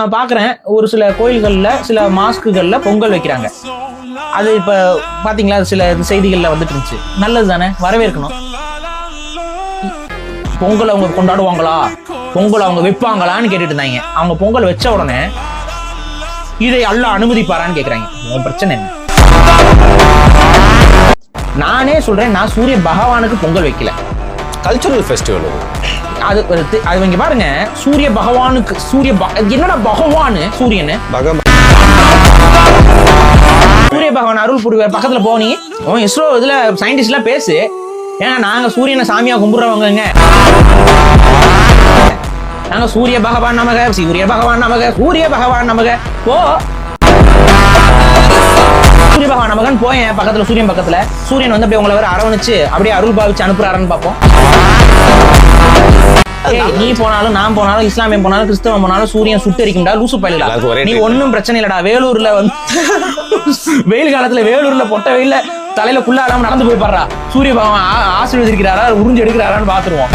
நான் பாக்குறேன் ஒரு சில கோயில்கள்ல சில மாஸ்குகள்ல பொங்கல் வைக்கிறாங்க. அது இப்ப பாத்தீங்களா சில செய்திகள்ல வந்துட்டு இருந்துச்சு. நல்லது தானே, வரவேற்கணும். பொங்கல் அவங்க கொண்டாடுவாங்களா, பொங்கல் அவங்க வைப்பாங்களான்னு கேட்டுட்டு இருந்தாங்க. அவங்க பொங்கல் வச்ச உடனே இதை அல்லாஹ் அனுமதிப்பாரான்னு கேக்குறாங்க. உன் பிரச்சனை என்ன? நானே சொல்றேன், நான் சூரிய பகவானுக்கு பொங்கல் வைக்கல. கல்ச்சுரல் ஃபெஸ்டிவல் அது இங்க பாருங்க, சூரிய பகவானுக்கு என்னடா பகவான் சூரியன் சூரிய பகவான் அருள் புரிவார். பக்கத்துல போனி இஸ்ரோ இதுல சயின்டிஸ்ட் எல்லாம் பேசு. ஏன்னா நாங்க சூரியனை சாமியா கும்பிடுறவங்க. நாங்க சூரிய பகவான் நமக, சூரிய பகவான் நமக, சூரிய பகவான் நமக. போ சூரிய பகவான் நமகன் போயேன் பக்கத்துல, சூரியன் பக்கத்துல. சூரியன் வந்து அப்படியே உங்களை வேற அரவணைச்சு அப்படியே அருள் பாவிச்சு அனுப்புறாருன்னு பார்ப்போம். நீ போனாலும் நான் போனாலும் இஸ்லாமியம் போனாலும் கிறிஸ்தவம் போனாலும் சூரியன் சுட்டரிக்கும்டா, லூசு பயிலா. நீ ஒன்னும் பிரச்சனை இல்லடா. வேலூர்ல வந்து வெயில் காலத்துல வேலூர்ல பொட்ட வெயில தலையில குள்ளாடாம நடந்து போய் பாடுறா. சூரிய பகவான் ஆசீர்வதிக்கிறாரா உறிஞ்சு எடுக்கிறாரான்னு பாத்துருவோம்.